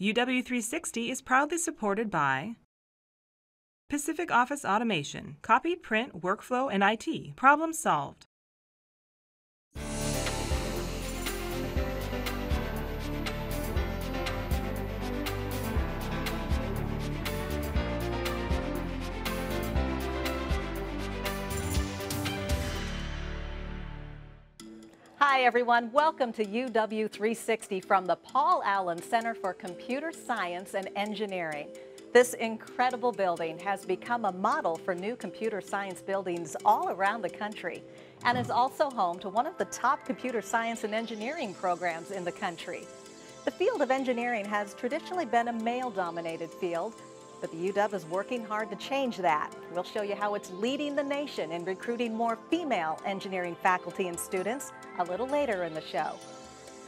UW360 is proudly supported by Pacific Office Automation, copy, print, workflow, and IT. Problem solved. Hi everyone, welcome to UW 360 from the Paul Allen Center for Computer Science and Engineering. This incredible building has become a model for new computer science buildings all around the country and is also home to one of the top computer science and engineering programs in the country. The field of engineering has traditionally been a male-dominated field, but the UW is working hard to change that. We'll show you how it's leading the nation in recruiting more female engineering faculty and students a little later in the show.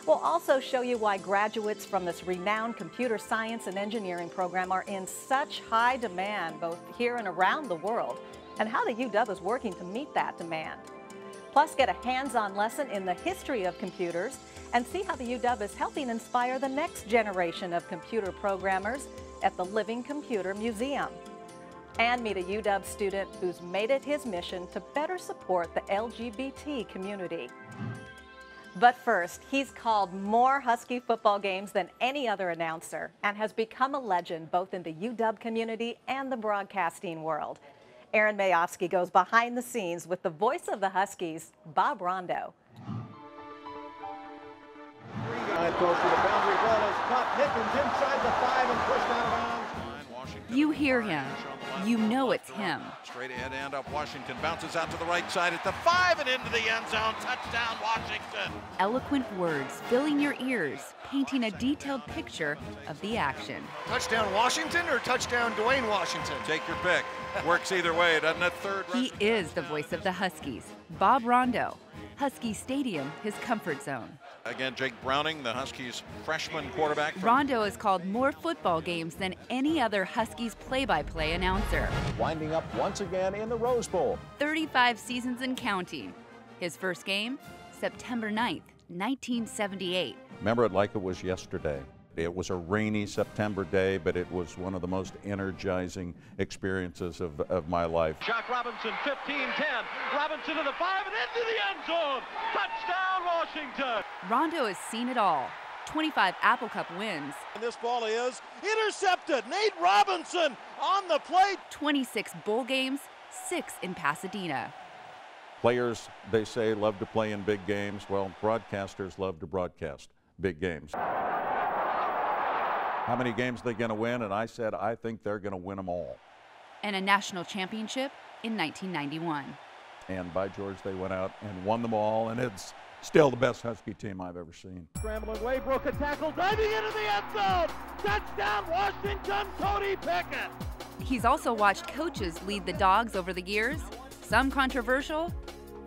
We'll also show you why graduates from this renowned computer science and engineering program are in such high demand both here and around the world, and how the UW is working to meet that demand. Plus, get a hands-on lesson in the history of computers and see how the UW is helping inspire the next generation of computer programmers at the Living Computer Museum. And meet a UW student who's made it his mission to better support the LGBT community. But first, he's called more Husky football games than any other announcer and has become a legend both in the UW community and the broadcasting world. Erin Mayovsky goes behind the scenes with the voice of the Huskies, Bob Rondeau. Throws to the boundary, ball is caught. Pickens inside the 5 and pushed out of bounds. You hear him. You know it's him. Straight ahead and up. Washington bounces out to the right side at the 5 and into the end zone. Touchdown, Washington. Eloquent words filling your ears, painting a detailed picture of the action. Touchdown, Washington, or touchdown, Dwayne Washington? Take your pick. Works either way, doesn't it? Third. He is the voice of the Huskies, Bob Rondeau. Husky Stadium, his comfort zone. Again, Jake Browning, the Huskies' freshman quarterback. Rondeau has called more football games than any other Huskies play-by-play announcer. Winding up once again in the Rose Bowl. 35 seasons and counting. His first game, September 9th, 1978. Remember it like it was yesterday. It was a rainy September day, but it was one of the most energizing experiences of my life. Jock Robinson, 15-10. Robinson to the 5 and into the end zone. Touchdown, Washington. Rondeau has seen it all. 25 Apple Cup wins. And this ball is intercepted. Nate Robinson on the plate. 26 bowl games, 6 in Pasadena. Players, they say, love to play in big games. Well, broadcasters love to broadcast big games. How many games are they going to win? And I said, I think they're going to win them all. And a national championship in 1991. And by George, they went out and won them all, and it's still the best Husky team I've ever seen. Scrambling away, broke a tackle, diving into the end zone. Touchdown, Washington, Cody Pickett. He's also watched coaches lead the Dogs over the years, some controversial,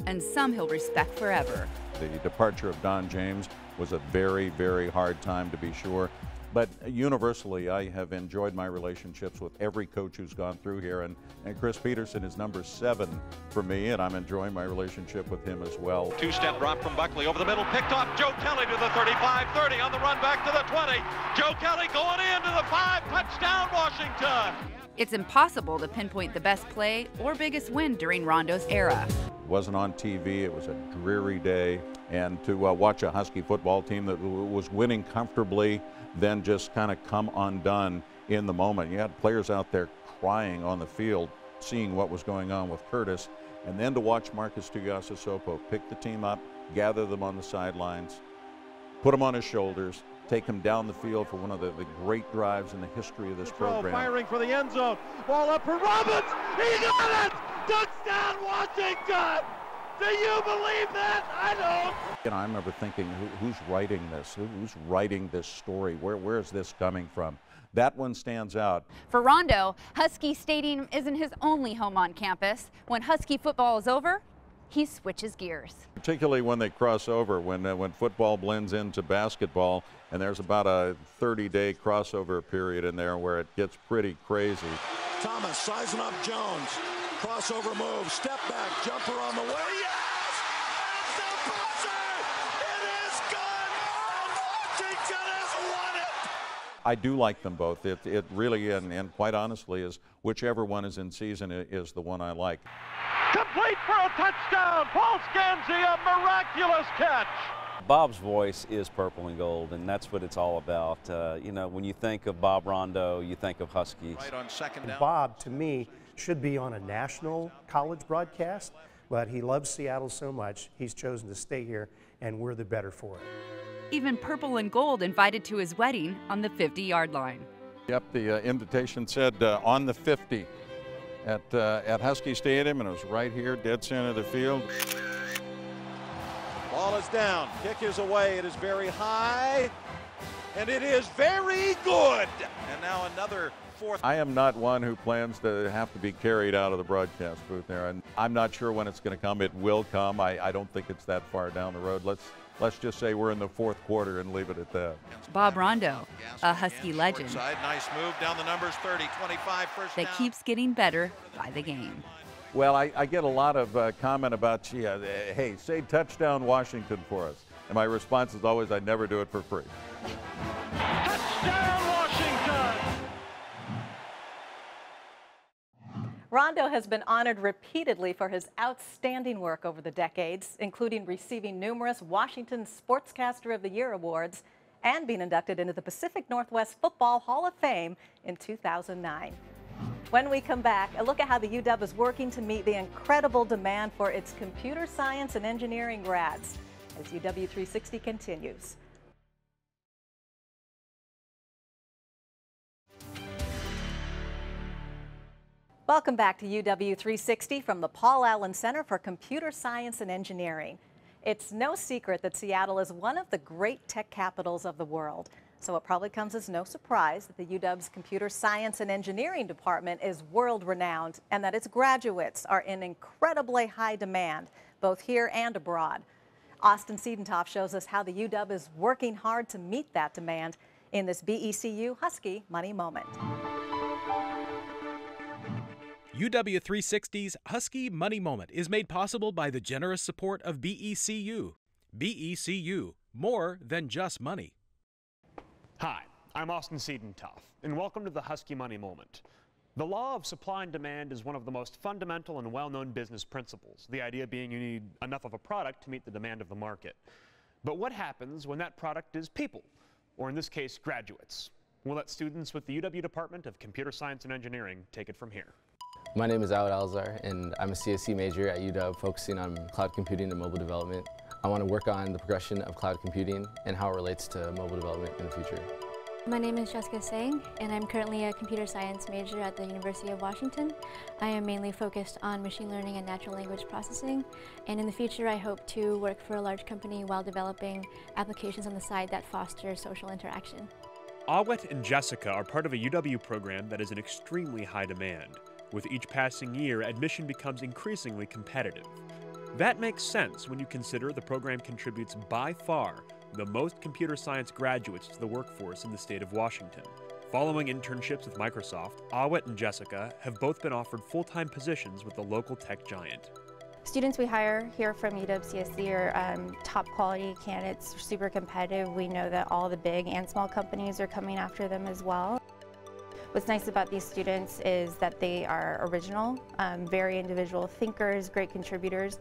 and some he'll respect forever. The departure of Don James was a very, very hard time, to be sure. But universally, I have enjoyed my relationships with every coach who's gone through here, and Chris Peterson is number 7 for me, and I'm enjoying my relationship with him as well. Two-step drop from Buckley over the middle, picked off. Joe Kelly to the 35, 30 on the run back to the 20. Joe Kelly going into the 5, touchdown Washington. It's impossible to pinpoint the best play or biggest win during Rondeau's era. It wasn't on TV, it was a dreary day, and to watch a Husky football team that was winning comfortably then just kind of come undone in the moment. You had players out there crying on the field, seeing what was going on with Curtis, and then to watch Marcus Tuiasosopo pick the team up, gather them on the sidelines, put them on his shoulders, take him down the field for one of the great drives in the history of this program. Firing for the end zone, ball up for Robbins, he got it! Touchdown Washington! Do you believe that? I don't. And I remember thinking, who's writing this? Who's writing this story? Where is this coming from? That one stands out. For Rondeau, Husky Stadium isn't his only home on campus. When Husky football is over, he switches gears. Particularly when they cross over, when football blends into basketball, and there's about a 30-day crossover period in there where it gets pretty crazy. Thomas sizing up Jones. Crossover move, step back, jumper on the way. Yes! It's the buzzer! It is good! And Washington has won it! I do like them both. It really, and quite honestly, is whichever one is in season is the one I like. Complete for a touchdown. Paul Scanzi, a miraculous catch. Bob's voice is purple and gold, and that's what it's all about. You know, when you think of Bob Rondeau, you think of Huskies. Right on second down. Bob, to me, should be on a national college broadcast, but he loves Seattle so much, he's chosen to stay here, and we're the better for it. Even purple and gold invited to his wedding on the 50-yard line. Yep, the invitation said on the 50 at Husky Stadium, and it was right here, dead center of the field. Ball is down. Kick is away. It is very high, and it is very good. And now another fourth. I am not one who plans to have to be carried out of the broadcast booth there, and I'm not sure when it's going to come. It will come. I don't think it's that far down the road. Let's just say we're in the fourth quarter and leave it at that. Bob Rondeau, a Husky legend. Nice move down the numbers, 30, 25, first down. That keeps getting better by the game. Well, I get a lot of comment about, hey, say touchdown Washington for us. And my response is always, I never do it for free. Touchdown, Washington! Rondeau has been honored repeatedly for his outstanding work over the decades, including receiving numerous Washington Sportscaster of the Year awards and being inducted into the Pacific Northwest Football Hall of Fame in 2009. When we come back, a look at how the UW is working to meet the incredible demand for its computer science and engineering grads as UW 360 continues. Welcome back to UW 360 from the Paul Allen Center for Computer Science and Engineering. It's no secret that Seattle is one of the great tech capitals of the world. So it probably comes as no surprise that the UW's Computer Science and Engineering Department is world-renowned and that its graduates are in incredibly high demand, both here and abroad. Austin Siedentopf shows us how the UW is working hard to meet that demand in this BECU Husky Money Moment. UW 360's Husky Money Moment is made possible by the generous support of BECU. BECU, more than just money. Hi, I'm Austin Siedentopf, and welcome to the Husky Money Moment. The law of supply and demand is one of the most fundamental and well-known business principles, the idea being you need enough of a product to meet the demand of the market. But what happens when that product is people, or in this case, graduates? We'll let students with the UW Department of Computer Science and Engineering take it from here. My name is Awet Alazar, and I'm a CSE major at UW focusing on cloud computing and mobile development. I want to work on the progression of cloud computing and how it relates to mobile development in the future. My name is Tsang, and I'm currently a computer science major at the University of Washington. I am mainly focused on machine learning and natural language processing, and in the future I hope to work for a large company while developing applications on the side that foster social interaction. Awet and Jessica are part of a UW program that is in extremely high demand. With each passing year, admission becomes increasingly competitive. That makes sense when you consider the program contributes by far the most computer science graduates to the workforce in the state of Washington. Following internships with Microsoft, Awet and Jessica have both been offered full-time positions with the local tech giant. Students we hire here from UW-CSC are top quality candidates, super competitive. We know that all the big and small companies are coming after them as well. What's nice about these students is that they are original, very individual thinkers, great contributors.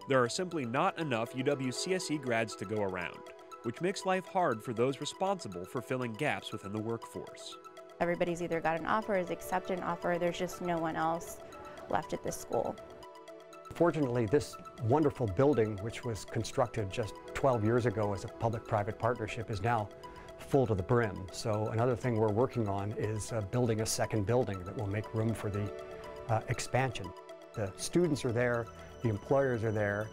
There are simply not enough UW-CSE grads to go around, which makes life hard for those responsible for filling gaps within the workforce. Everybody's either got an offer, has accepted an offer, there's just no one else left at this school. Fortunately, this wonderful building, which was constructed just 12 years ago as a public-private partnership, is now full to the brim. So another thing we're working on is building a second building that will make room for the expansion. The students are there, the employers are there.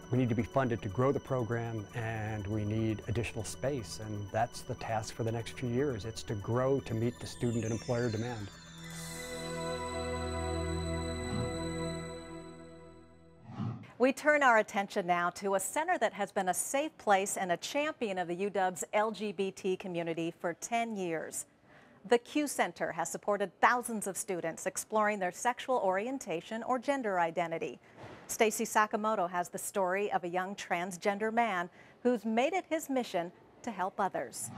We need to be funded to grow the program, and we need additional space, and that's the task for the next few years. It's to grow to meet the student and employer demand. We turn our attention now to a center that has been a safe place and a champion of the UW's LGBT community for 10 years. The Q Center has supported thousands of students exploring their sexual orientation or gender identity. ABStacy Sakamoto has the story of a young transgender man who's made it his mission to help others.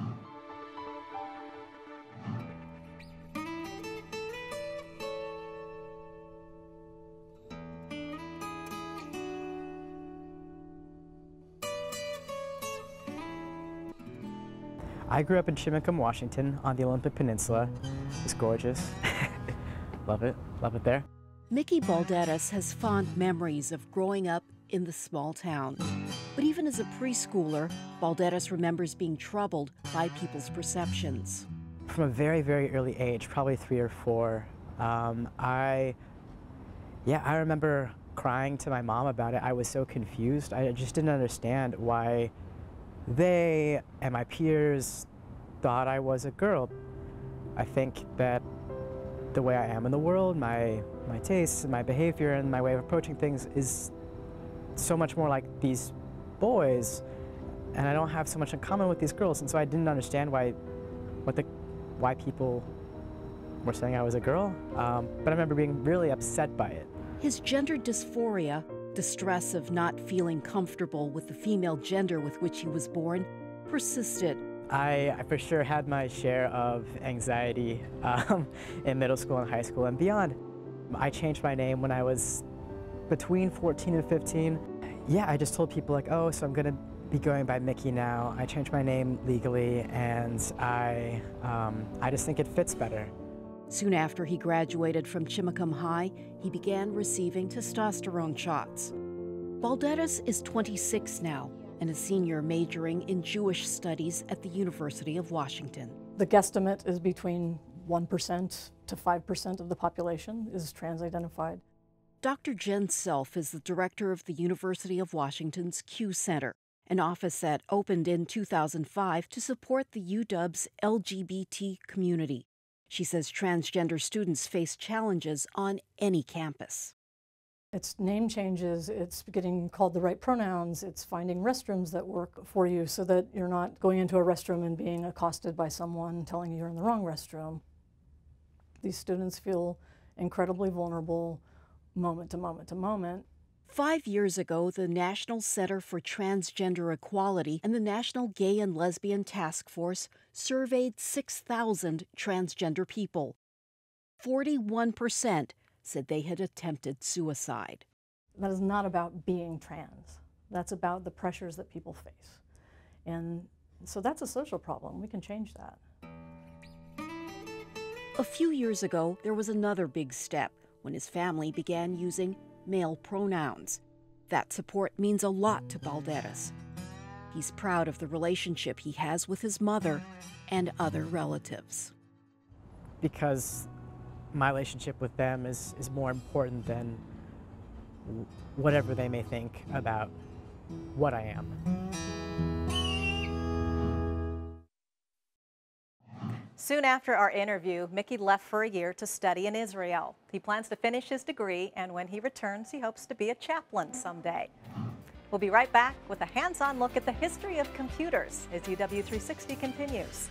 I grew up in Chimacum, Washington, on the Olympic Peninsula. It's gorgeous. Love it there. Mickey Balderas has fond memories of growing up in the small town. But even as a preschooler, Balderas remembers being troubled by people's perceptions. From a very, very early age, probably 3 or 4, I remember crying to my mom about it. I was so confused. I just didn't understand why they and my peers thought I was a girl. I think that the way I am in the world, my tastes, my behavior, and my way of approaching things is so much more like these boys, and I don't have so much in common with these girls, and so I didn't understand why people were saying I was a girl, but I remember being really upset by it. His gender dysphoria, distress of not feeling comfortable with the female gender with which he was born, persisted. I for sure had my share of anxiety in middle school and high school and beyond. I changed my name when I was between 14 and 15. Yeah, I just told people like, oh, so I'm gonna be going by Mickey now. I changed my name legally, and I just think it fits better. Soon after he graduated from Chimacum High, he began receiving testosterone shots. Balderas is 26 now and a senior majoring in Jewish studies at the University of Washington. The guesstimate is between 1% to 5% of the population is trans-identified. Dr. Jen Self is the director of the University of Washington's Q Center, an office that opened in 2005 to support the UW's LGBT community. She says transgender students face challenges on any campus. It's name changes, it's getting called the right pronouns, it's finding restrooms that work for you so that you're not going into a restroom and being accosted by someone telling you you're in the wrong restroom. These students feel incredibly vulnerable moment to moment to moment. 5 years ago, the National Center for Transgender Equality and the National Gay and Lesbian Task Force surveyed 6,000 transgender people. 41% said they had attempted suicide. That is not about being trans. That's about the pressures that people face. And so that's a social problem. We can change that. A few years ago, there was another big step when his family began using male pronouns. That support means a lot to Balderas. He's proud of the relationship he has with his mother and other relatives. Because my relationship with them is more important than whatever they may think about what I am. Soon after our interview, Mickey left for a year to study in Israel. He plans to finish his degree, and when he returns, he hopes to be a chaplain someday. We'll be right back with a hands-on look at the history of computers as UW 360 continues.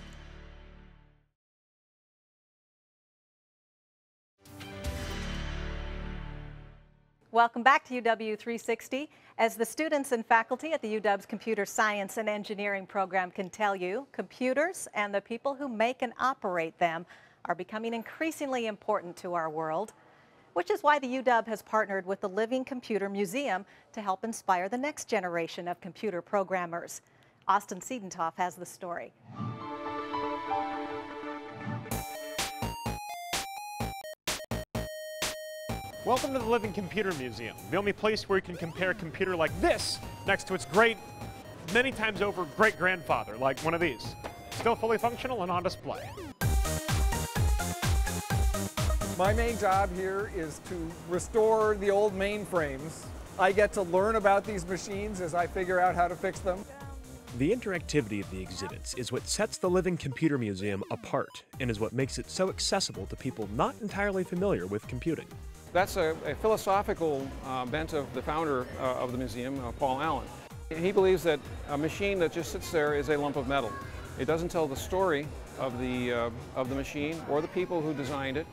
Welcome back to UW 360. As the students and faculty at the UW's Computer Science and Engineering program can tell you, computers and the people who make and operate them are becoming increasingly important to our world, which is why the UW has partnered with the Living Computer Museum to help inspire the next generation of computer programmers. Austin Siedentopf has the story. Welcome to the Living Computer Museum, the only place where you can compare a computer like this next to its great, many times over great-grandfather, like one of these. Still fully functional and on display. My main job here is to restore the old mainframes. I get to learn about these machines as I figure out how to fix them. The interactivity of the exhibits is what sets the Living Computer Museum apart and is what makes it so accessible to people not entirely familiar with computing. That's a philosophical bent of the founder of the museum, Paul Allen. He believes that a machine that just sits there is a lump of metal. It doesn't tell the story of the machine or the people who designed it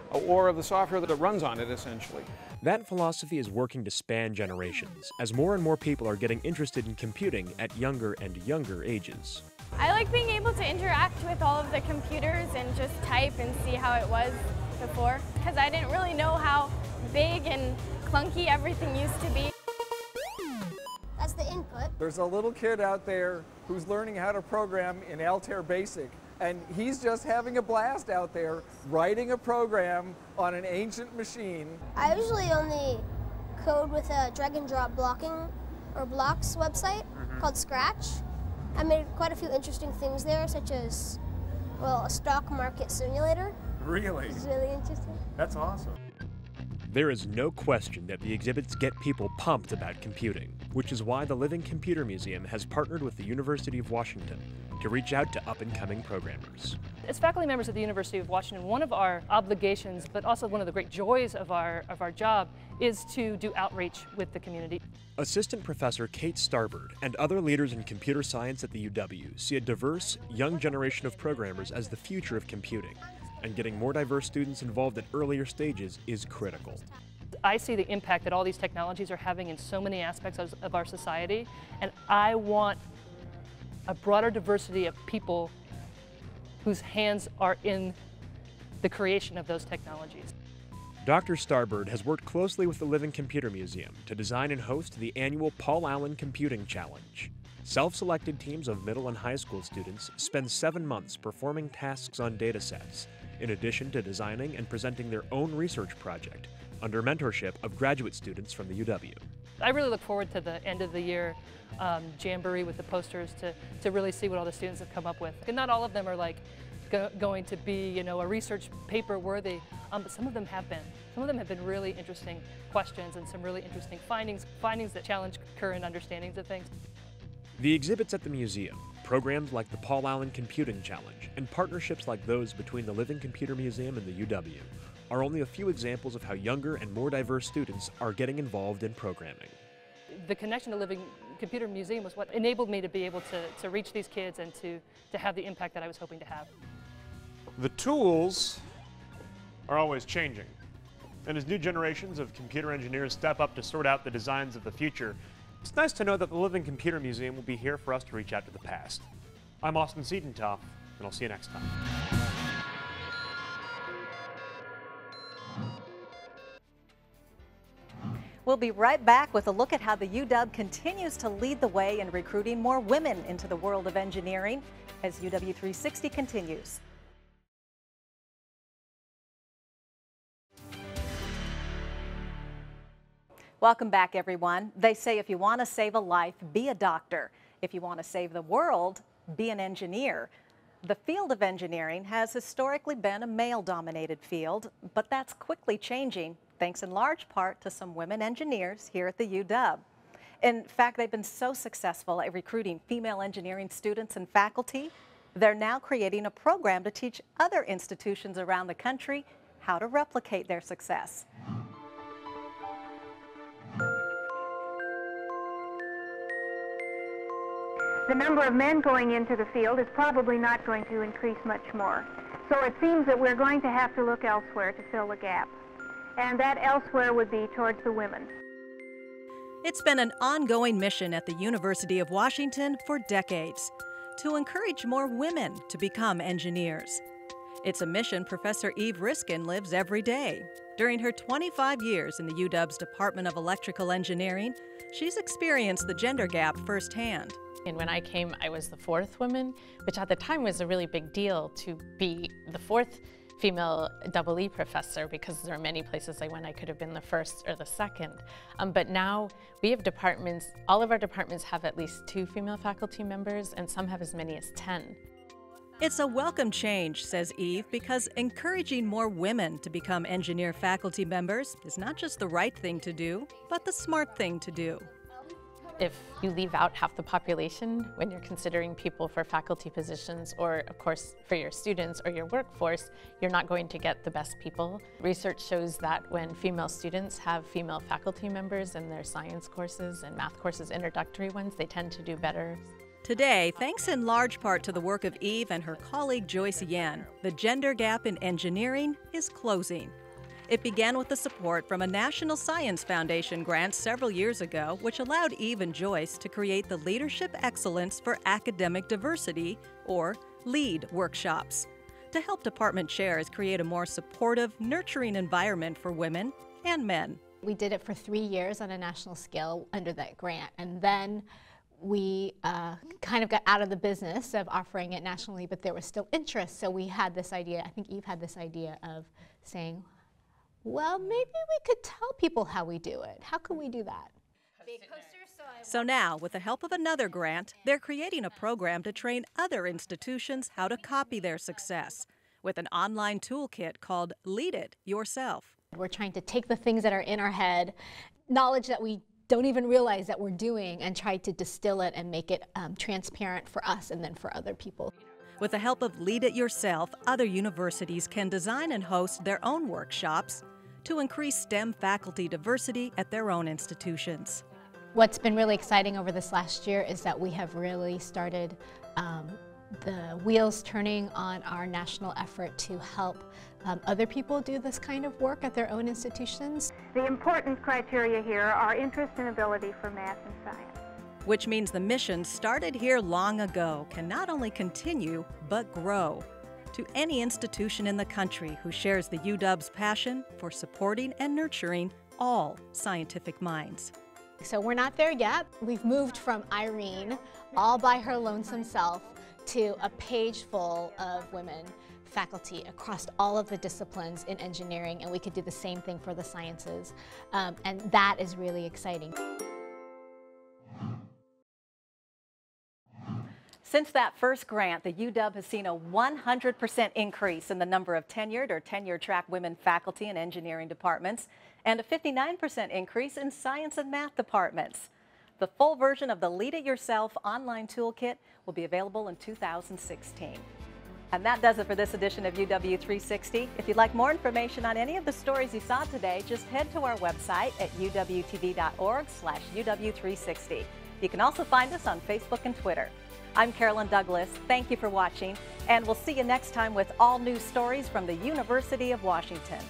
or of the software that runs on it, essentially. That philosophy is working to span generations, as more and more people are getting interested in computing at younger and younger ages. I like being able to interact with all of the computers and just type and see how it was before, because I didn't really know how big and clunky everything used to be. That's the input. There's a little kid out there who's learning how to program in Altair Basic, and he's just having a blast out there writing a program on an ancient machine. I usually only code with a drag and drop blocking or blocks website called Scratch. I made quite a few interesting things there, such as, well, a stock market simulator. Really? Which is really interesting. That's awesome. There is no question that the exhibits get people pumped about computing, which is why the Living Computer Museum has partnered with the University of Washington to reach out to up-and-coming programmers. As faculty members at the University of Washington, one of our obligations, but also one of the great joys of our job, is to do outreach with the community. Assistant Professor Kate Starbird and other leaders in computer science at the UW see a diverse, young generation of programmers as the future of computing, and getting more diverse students involved at earlier stages is critical. I see the impact that all these technologies are having in so many aspects of our society, and I want a broader diversity of people whose hands are in the creation of those technologies. Dr. Starbird has worked closely with the Living Computer Museum to design and host the annual Paul Allen Computing Challenge. Self-selected teams of middle and high school students spend 7 months performing tasks on datasets, in addition to designing and presenting their own research project under mentorship of graduate students from the UW. I really look forward to the end of the year jamboree with the posters to really see what all the students have come up with. And not all of them are like going to be, you know, a research paper worthy, but some of them have been. Some of them have been really interesting questions and some really interesting findings that challenge current understandings of things. The exhibits at the museum, programs like the Paul Allen Computing Challenge, and partnerships like those between the Living Computer Museum and the UW are only a few examples of how younger and more diverse students are getting involved in programming. The connection to Living Computer Museum was what enabled me to be able to reach these kids and to have the impact that I was hoping to have. The tools are always changing, and as new generations of computer engineers step up to sort out the designs of the future, it's nice to know that the Living Computer Museum will be here for us to reach out to the past. I'm Austin Siedentopf, and I'll see you next time. We'll be right back with a look at how the UW continues to lead the way in recruiting more women into the world of engineering as UW 360 continues. Welcome back, everyone. They say if you want to save a life, be a doctor. If you want to save the world, be an engineer. The field of engineering has historically been a male-dominated field, but that's quickly changing, thanks in large part to some women engineers here at the UW. In fact, they've been so successful at recruiting female engineering students and faculty, they're now creating a program to teach other institutions around the country how to replicate their success. The number of men going into the field is probably not going to increase much more. So it seems that we're going to have to look elsewhere to fill the gap. And that elsewhere would be towards the women. It's been an ongoing mission at the University of Washington for decades to encourage more women to become engineers. It's a mission Professor Eve Riskin lives every day. During her 25 years in the UW's Department of Electrical Engineering, she's experienced the gender gap firsthand. And when I came, I was the fourth woman, which at the time was a really big deal to be the fourth female EE professor, because there are many places I went I could have been the first or the second. But now we have departments, all of our departments have at least 2 female faculty members, and some have as many as 10. It's a welcome change, says Eve, because encouraging more women to become engineer faculty members is not just the right thing to do, but the smart thing to do. If you leave out half the population when you're considering people for faculty positions, or of course for your students or your workforce, you're not going to get the best people. Research shows that when female students have female faculty members in their science courses and math courses, introductory ones, they tend to do better. Today, thanks in large part to the work of Eve and her colleague Joyce Yen, the gender gap in engineering is closing. It began with the support from a National Science Foundation grant several years ago, which allowed Eve and Joyce to create the Leadership Excellence for Academic Diversity, or LEAD, workshops, to help department chairs create a more supportive, nurturing environment for women and men. We did it for 3 years on a national scale under that grant, and then we kind of got out of the business of offering it nationally, but there was still interest. So we had this idea, I think Eve had this idea of saying, well, maybe we could tell people how we do it. How can we do that? So now, with the help of another grant, they're creating a program to train other institutions how to copy their success with an online toolkit called Lead It Yourself. We're trying to take the things that are in our head, knowledge that we don't even realize that we're doing, and try to distill it and make it transparent for us and then for other people. With the help of Lead It Yourself, other universities can design and host their own workshops to increase STEM faculty diversity at their own institutions. What's been really exciting over this last year is that we have really started the wheels turning on our national effort to help other people do this kind of work at their own institutions. The important criteria here are interest and ability for math and science. Which means the mission started here long ago can not only continue, but grow to any institution in the country who shares the UW's passion for supporting and nurturing all scientific minds. So we're not there yet. We've moved from Irene, all by her lonesome self, to a page full of women faculty across all of the disciplines in engineering, and we could do the same thing for the sciences, and that is really exciting. Since that first grant, the UW has seen a 100% increase in the number of tenured or tenure-track women faculty in engineering departments and a 59% increase in science and math departments. The full version of the Lead It Yourself online toolkit will be available in 2016. And that does it for this edition of UW 360. If you'd like more information on any of the stories you saw today, just head to our website at uwtv.org/UW360. You can also find us on Facebook and Twitter. I'm Carolyn Douglas. Thank you for watching, and we'll see you next time with all new stories from the University of Washington.